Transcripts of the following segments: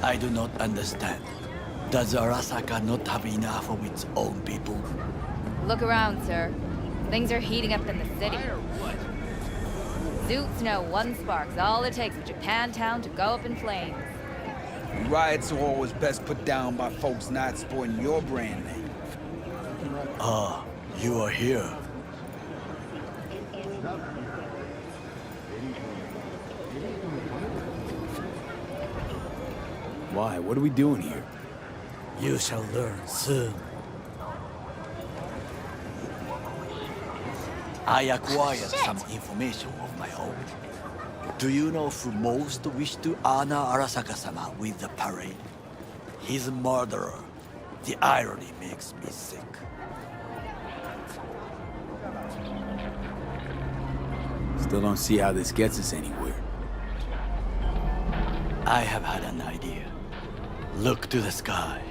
I do not understand. Does Arasaka not have enough of its own people? Look around, sir. Things are heating up in the city. Suits know one spark's all it takes for Japantown to go up in flames. Riots are always best put down by folks not sporting your brand name. Ah, you are here. Why? What are we doing here? You shall learn soon. I acquired some information of my own. Do you know who most wished to honor Arasaka-sama with the parade? He's a murderer. The irony makes me sick. Still don't see how this gets us anywhere. I have had an idea. Look to the sky.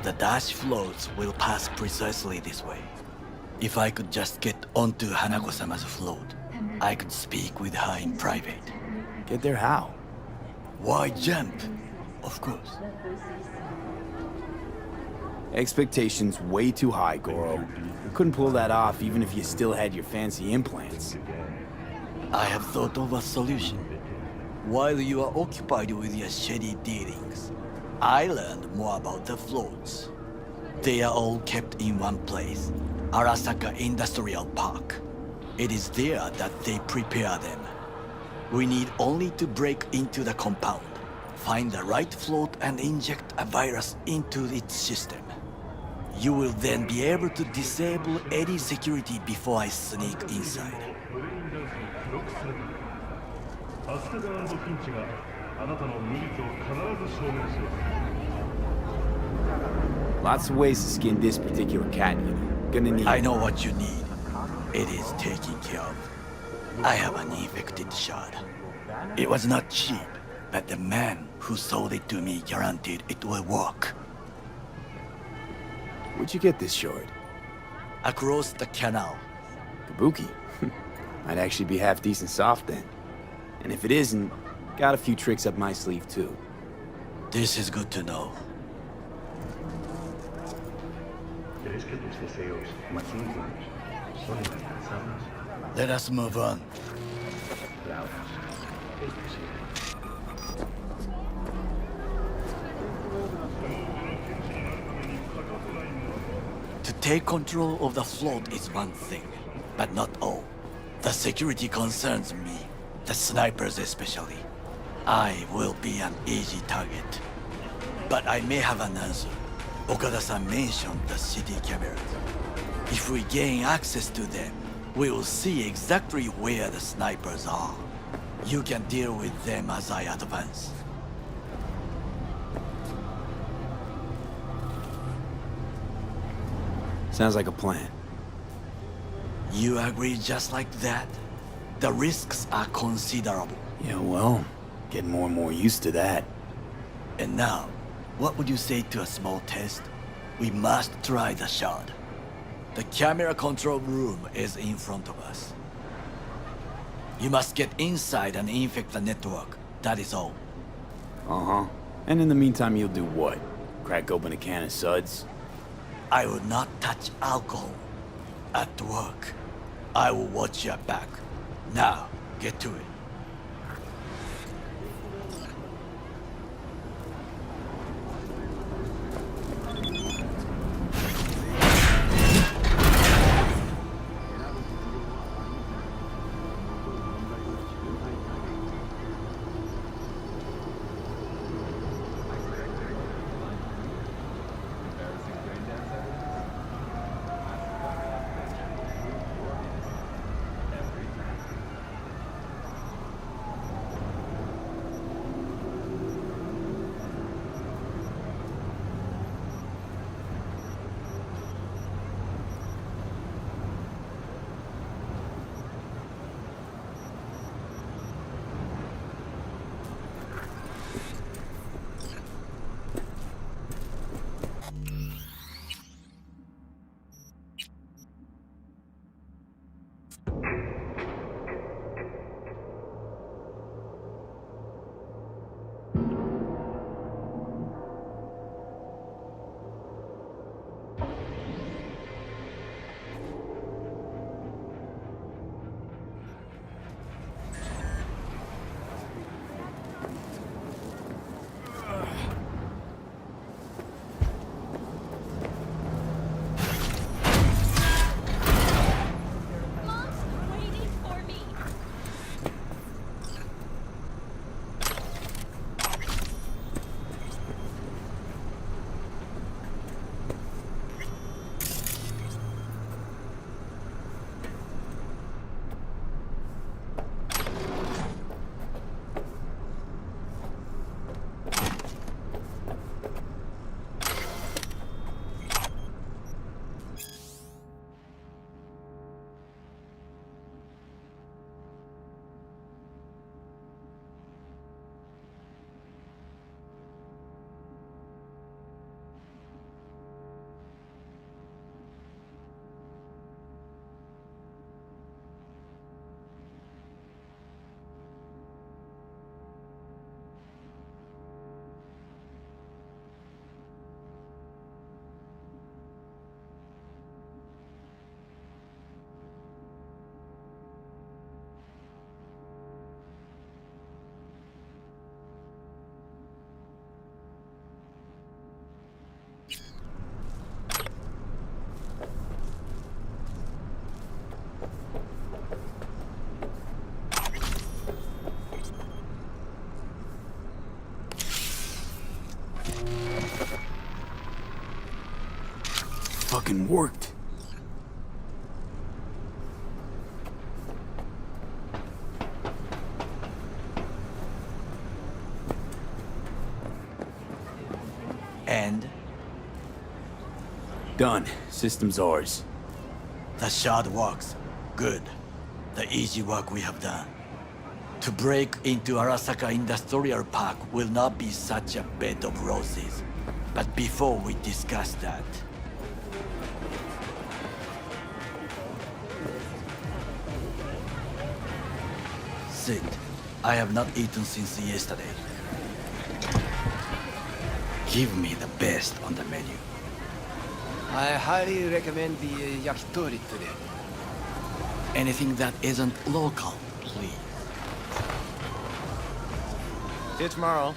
The dash floats will pass precisely this way. If I could just get onto Hanako-sama's float, I could speak with her in private. Get there how? Why jump? Of course. Expectations way too high, Goro. You couldn't pull that off even if you still had your fancy implants. I have thought of a solution. While you are occupied with your shady dealings, I learned more about the floats. They are all kept in one place, Arasaka Industrial Park. It is there that they prepare them. We need only to break into the compound, find the right float and inject a virus into its system. You will then be able to disable any security before I sneak inside. Lots of ways to skin this particular cat, you know. Gonna need... I know what you need. It is taken care of. I have an infected shard. It was not cheap, but the man who sold it to me guaranteed it will work. Where'd you get this shard? Across the canal. Kabuki? Might actually be half decent soft then. And if it isn't, got a few tricks up my sleeve too. This is good to know. Let us move on. To take control of the float is one thing, but not all. The security concerns me, the snipers especially. I will be an easy target. But I may have an answer. Okada-san mentioned the city cameras. If we gain access to them, we will see exactly where the snipers are. You can deal with them as I advance. Sounds like a plan. You agree just like that? The risks are considerable. Yeah, well, getting more and more used to that. And now, what would you say to a small test? We must try the shard. The camera control room is in front of us. You must get inside and infect the network. That is all. Uh-huh. And in the meantime, you'll do what? Crack open a can of suds? I will not touch alcohol. At work, I will watch your back. Now, get to it. fucking worked. And Done. System's ours. the shard works. Good. The easy work we have done. To break into Arasaka Industrial Park will not be such a bed of roses. But before we discuss that, sit. I have not eaten since yesterday. Give me the best on the menu. I highly recommend the yakitori today. Anything that isn't local, please. See you tomorrow.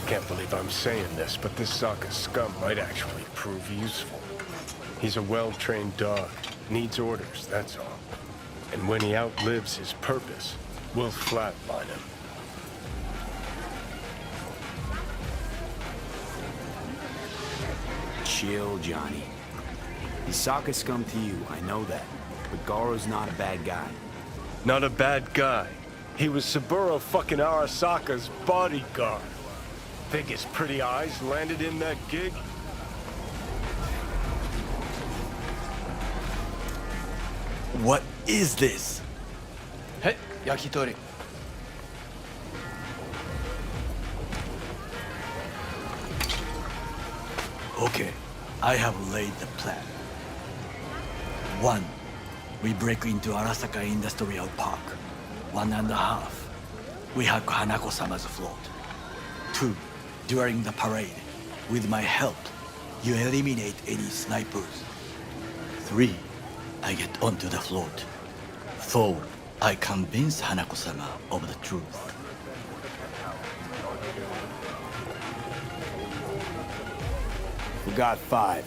Can't believe I'm saying this, but this Sokka scum might actually prove useful. He's a well-trained dog. Needs orders, that's all. And when he outlives his purpose, we'll flatline him. Chill, Johnny. He's Sokka scum to you, I know that. But Garo's not a bad guy. Not a bad guy. He was Saburo fucking Arasaka's bodyguard. Think his pretty eyes landed in that gig? What is this? Hey, yakitori. Okay, I have laid the plan. 1. We break into Arasaka Industrial Park. 1.5. We hack Hanako-sama's float. 2. During the parade, with my help, you eliminate any snipers. 3. I get onto the float. 4. I convince Hanako-sama of the truth. Forgot 5.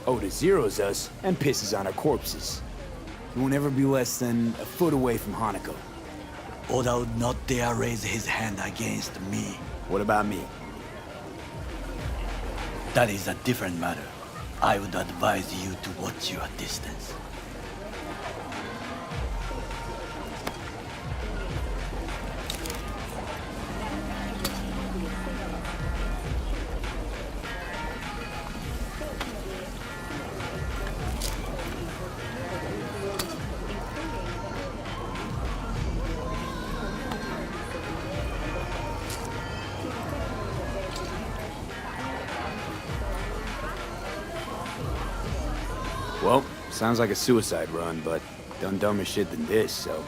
Oda zeros us and pisses on our corpses. He won't ever be less than a foot away from Hanako. Oda would not dare raise his hand against me. What about me? That is a different matter. I would advise you to watch your distance. Well, sounds like a suicide run, but done dumber shit than this, so...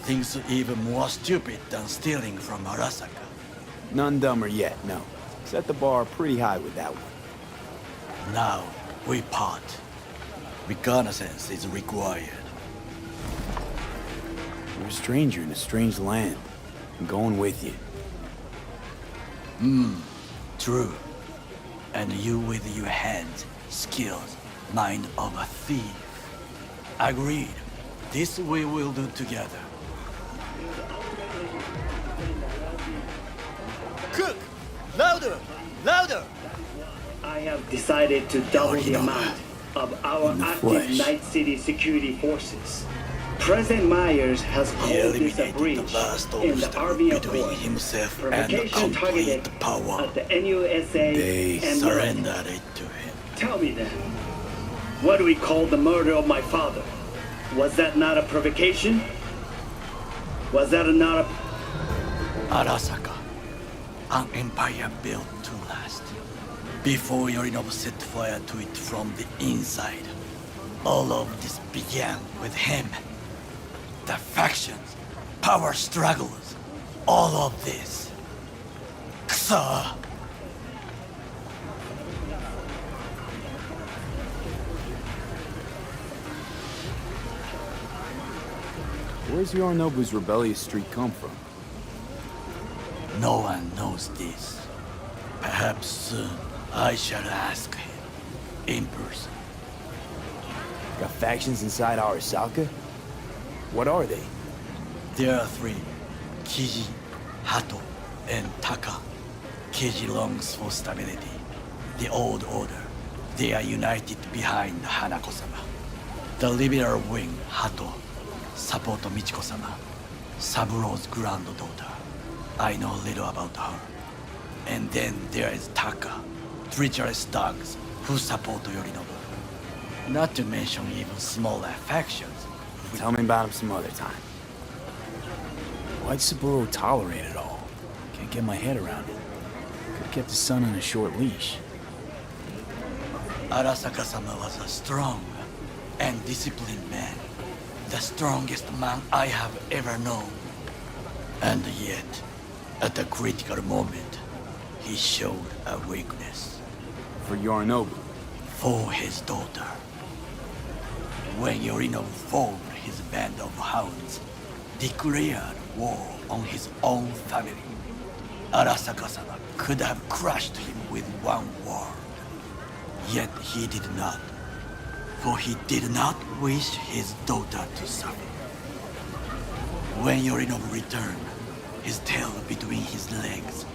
Things even more stupid than stealing from Arasaka. None dumber yet, no. Set the bar pretty high with that one. Now, we part. Reconnaissance is required. You're a stranger in a strange land. I'm going with you. True. And you with your hands, skills, mind of a thief. Agreed. This we will do together. Cook! Louder! Louder! I have decided to double the Yorinobu, amount of our in the active flesh. Night City security forces. President Myers has He called this a eliminated the breach last in the obstacle Army between Accord. himself and Provocation complete targeted power. at the NUSA They and surrendered it to him. Tell me then, what do we call the murder of my father? Was that not a provocation? Was that not a... Arasaka, an empire built to last. Before Yorinobu set fire to it from the inside. All of this began with him. The factions, power struggles, all of this. Kusa! Where's Yorinobu's rebellious streak come from? No one knows this. Perhaps soon I shall ask him in person. Got factions inside Arasaka? What are they? There are 3. Kiji, Hato, and Taka. Keiji longs for stability. The old order. They are united behind Hanako-sama. The liberal wing, Hato, support Michiko-sama, Saburo's granddaughter. I know little about her. And then there is Taka, treacherous dogs who support Yorinobu. Not to mention even smaller factions. Tell me about him some other time. Why'd Saburo tolerate it all? Can't get my head around it. Could've kept his son on a short leash. Arasaka-sama was a strong and disciplined man. The strongest man I have ever known. And yet, at a critical moment, he showed a weakness. For Yorinobu. For his daughter. When Yorinobu formed his band of hounds, declared war on his own family, Arasaka-sama could have crushed him with one word. Yet he did not, for he did not wish his daughter to suffer. When Yorinobu returned, his tail between his legs,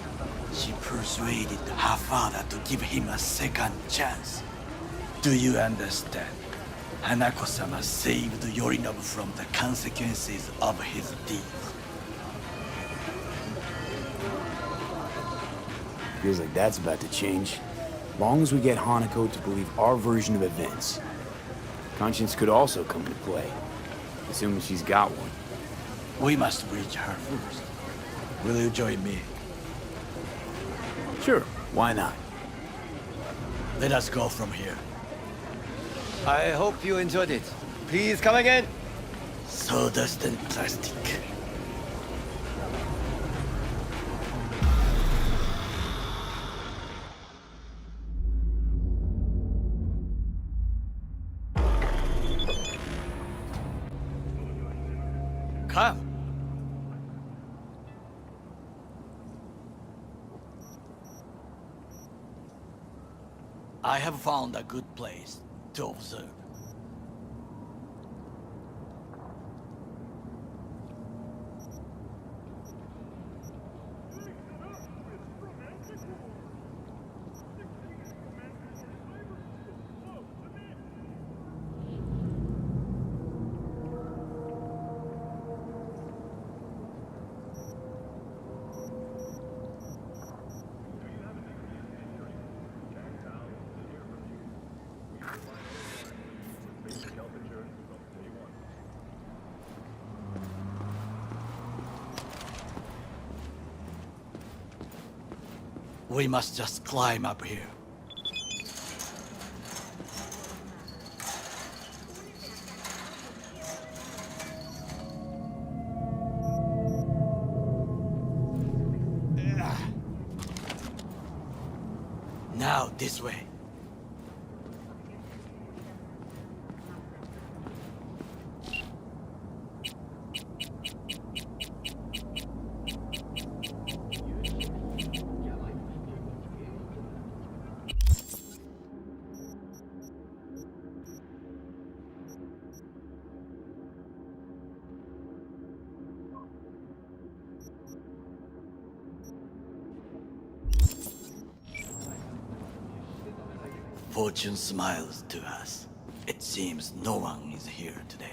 she persuaded her father to give him a second chance. Do you understand? Hanako-sama saved Yorinobu from the consequences of his deeds. Feels like that's about to change. Long as we get Hanako to believe our version of events. Conscience could also come into play, assuming she's got one. We must reach her first. Will you join me? Sure, why not? Let us go from here. I hope you enjoyed it. Please come again. Sawdust and plastic. Come. I have found a good place to observe. We must just climb up here. Now, this way. Fortune smiles to us. It seems no one is here today.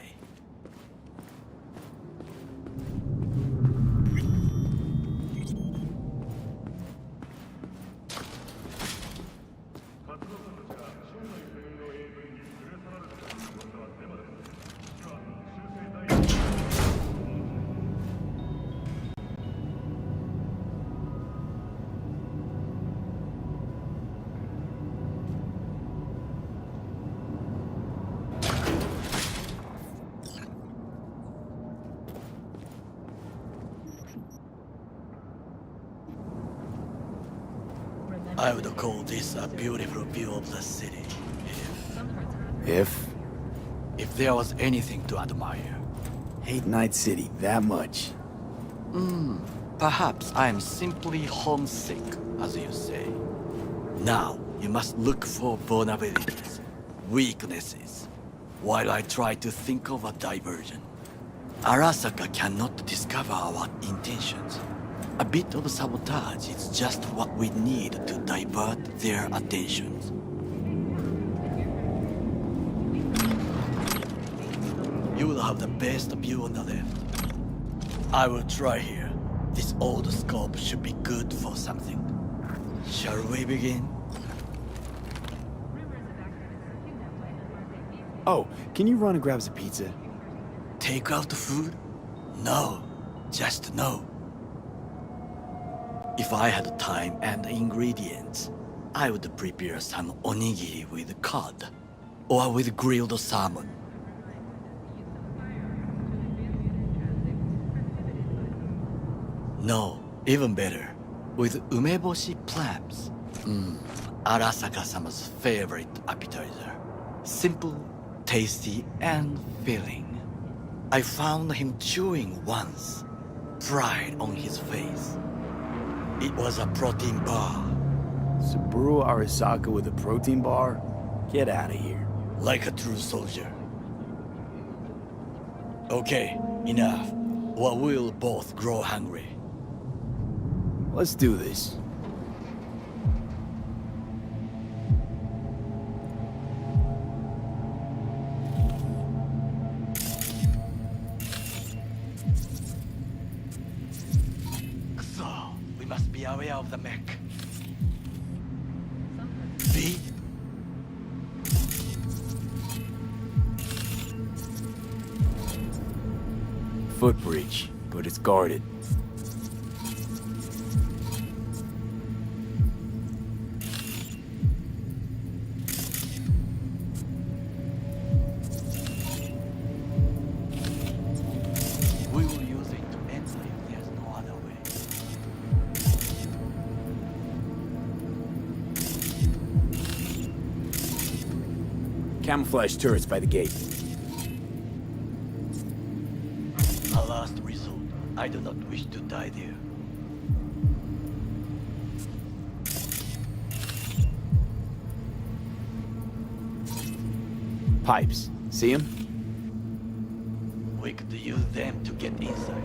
I would call this a beautiful view of the city. If there was anything to admire. Hate Night City that much. Perhaps I am simply homesick, as you say. Now, you must look for vulnerabilities, weaknesses, while I try to think of a diversion. Arasaka cannot discover our intentions. A bit of sabotage is just what we need to divert their attentions. You will have the best view on the left. I will try here. This old scope should be good for something. Shall we begin? Oh, can you run and grab us a pizza? Take out the food? No, just no. If I had time and ingredients, I would prepare some onigiri with cod or with grilled salmon. No, even better, with umeboshi clams. Arasaka-sama's favorite appetizer. Simple, tasty, and filling. I found him chewing once, pride on his face. It was a protein bar, Saburo Arasaka with a protein bar? Get out of here. like a true soldier. Okay, enough, or we'll both grow hungry. Let's do this. So, we must be aware of the mech. See? Footbridge, but it's guarded. We will use it to enter if there's no other way. Camouflage turrets by the gate. A last resort. I do not wish to die there. Pipes. See them? We could use them to get inside.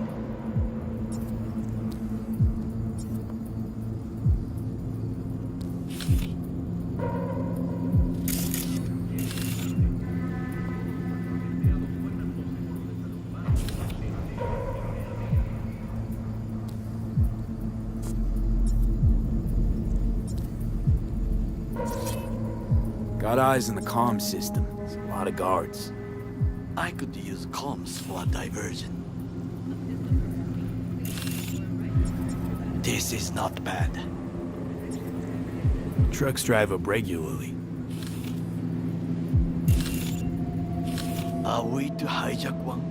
Got eyes on the comm system. There's a lot of guards. I could use comms for a diversion. This is not bad. Trucks drive up regularly. Are we to hijack one?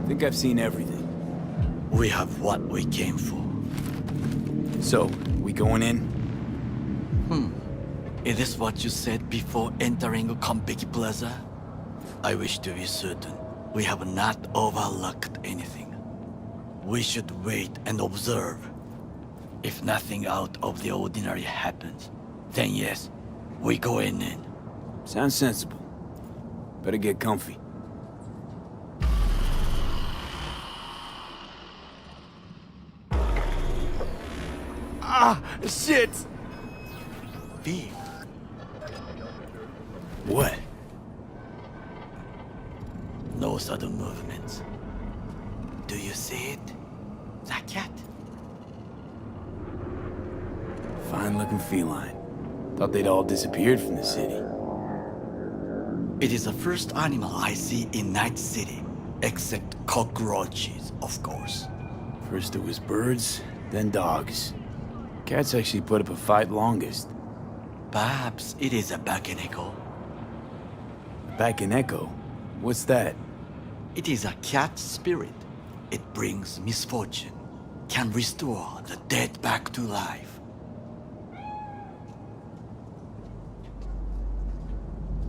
Think I've seen everything. We have what we came for. So, we going in? Is this what you said before entering Konpeki Plaza? I wish to be certain we have not overlooked anything. We should wait and observe. If nothing out of the ordinary happens, then yes, we go in. Sounds sensible. Better get comfy. Ah! Shit! Fear. What? No sudden movements. Do you see it? That cat? Fine-looking feline. Thought they'd all disappeared from the city. It is the first animal I see in Night City, except cockroaches, of course. First it was birds, then dogs. Cats actually put up a fight longest. Perhaps it is a Bakeneko. Back in Echo? What's that? It is a cat spirit. It brings misfortune, can restore the dead back to life.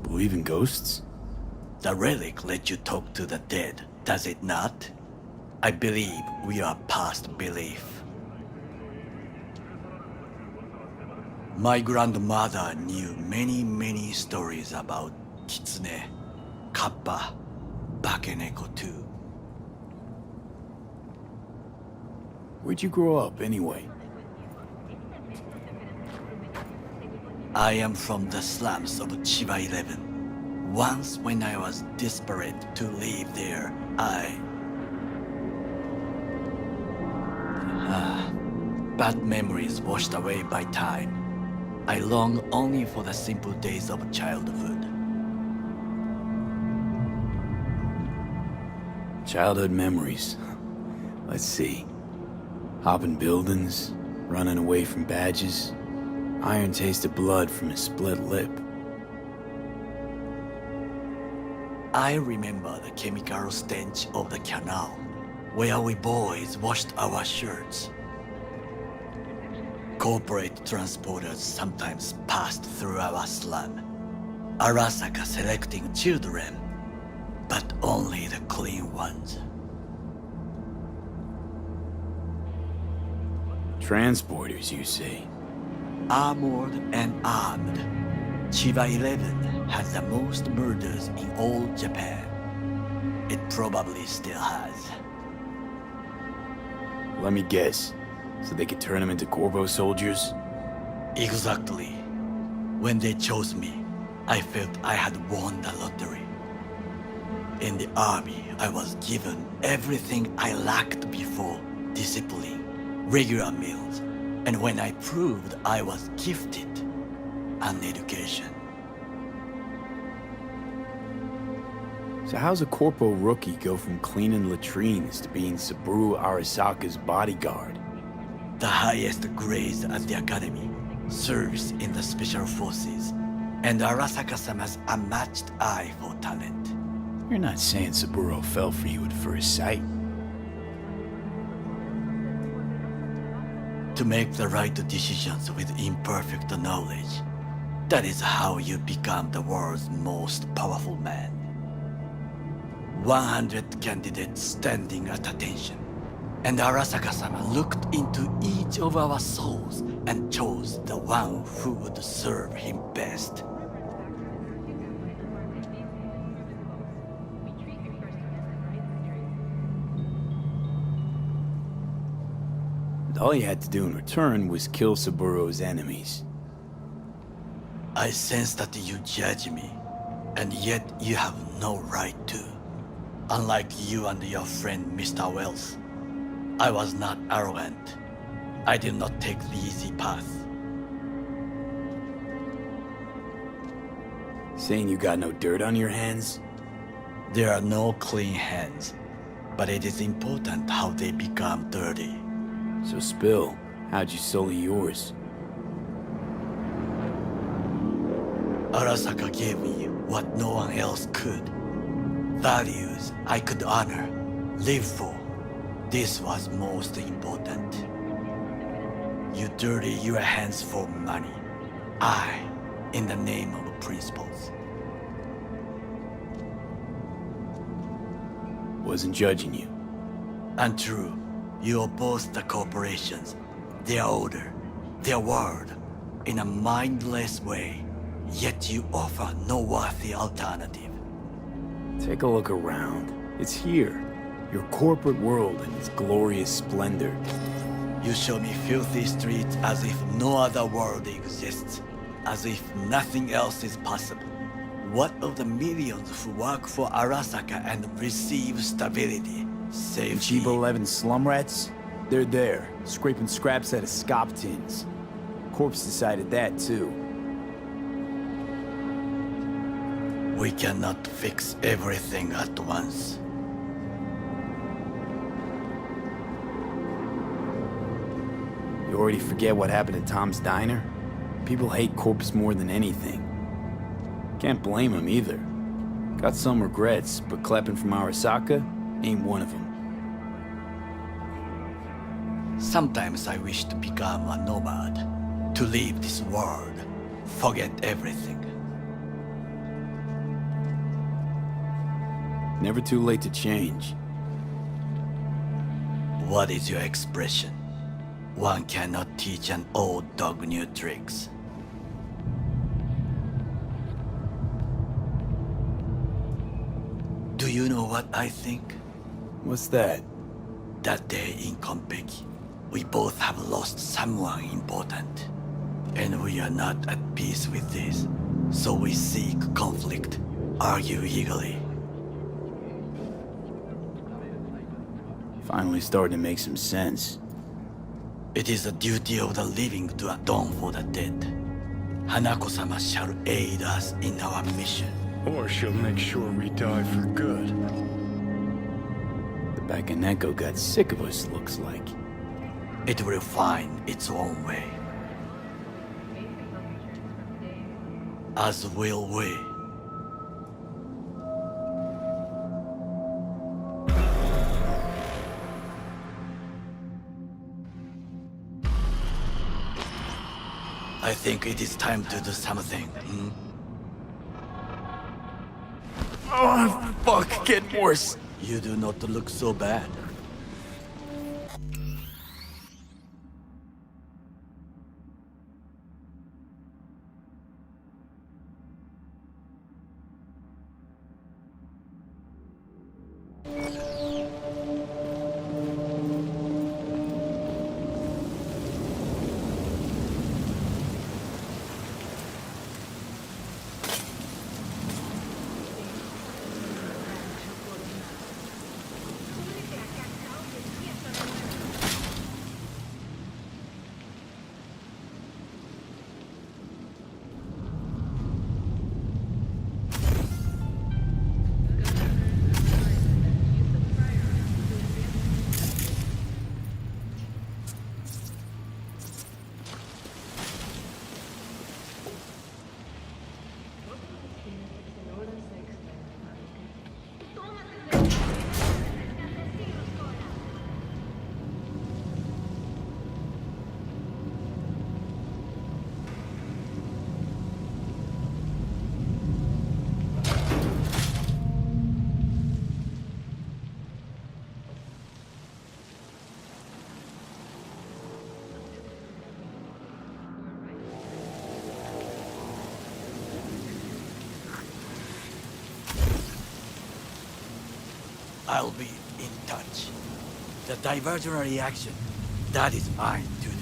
Believe in ghosts? The relic lets you talk to the dead, does it not? I believe we are past belief. My grandmother knew many stories about Kitsune, Kappa, Bakeneko too. Where'd you grow up, anyway? I am from the slums of Chiba 11. Once when I was desperate to live there, bad memories washed away by time. I long only for the simple days of childhood. Childhood memories. Let's see. Hopping buildings, running away from badges, iron taste of blood from a split lip. I remember the chemical stench of the canal, where we boys washed our shirts. Corporate transporters sometimes passed through our slum, Arasaka selecting children, but only the clean ones. Transporters, you say? Armored and armed, Chiba 11 has the most murders in all Japan. It probably still has. Let me guess. So they could turn them into Corvo soldiers? Exactly. When they chose me, I felt I had won the lottery. In the army, I was given everything I lacked before: discipline, regular meals, and when I proved I was gifted, an education. So how's a Corpo rookie go from cleaning latrines to being Saburo Arasaka's bodyguard? The highest grades at the academy, serves in the special forces, and Arasaka-sama's unmatched eye for talent. You're not saying Saburo fell for you at first sight. To make the right decisions with imperfect knowledge, that is how you become the world's most powerful man. 100 candidates standing at attention, and Arasaka-sama looked into each of our souls and chose the one who would serve him best. And all you had to do in return was kill Saburo's enemies. I sense that you judge me, and yet you have no right to. Unlike you and your friend Mr. Wells, I was not arrogant. I did not take the easy path. Saying you got no dirt on your hands? There are no clean hands, but it is important how they become dirty. So spill, how'd you sully yours? Arasaka gave me what no one else could. Values I could honor, live for. This was most important. You dirty your hands for money. I, in the name of principles. Wasn't judging you. Untrue, you oppose the corporations, their order, their word, in a mindless way, yet you offer no worthy alternative. Take a look around. It's here. Your corporate world in its glorious splendor. You show me filthy streets as if no other world exists, as if nothing else is possible. What of the millions who work for Arasaka and receive stability, safety? Chiba 11 slum rats? They're there, scraping scraps out of scop tins. Corpse decided that too. We cannot fix everything at once. You already forget what happened at Tom's Diner? People hate Corpse more than anything. Can't blame him either. Got some regrets, but clapping from Arasaka ain't one of them. Sometimes I wish to become a nomad, to leave this world, forget everything. Never too late to change. What is your expression? One cannot teach an old dog new tricks. Do you know what I think? What's that? That day in Konpeki, We both have lost someone important, and we are not at peace with this. So we seek conflict, argue eagerly. Finally starting to make some sense. It is the duty of the living to atone for the dead. Hanako-sama shall aid us in our mission. Or she'll make sure we die for good. The Bakaneko got sick of us, looks like. It will find its own way. As will we. I think it is time to do something. Oh, fuck, getting worse. You do not look so bad. I'll be in touch. The diversionary reaction, that is mine to do.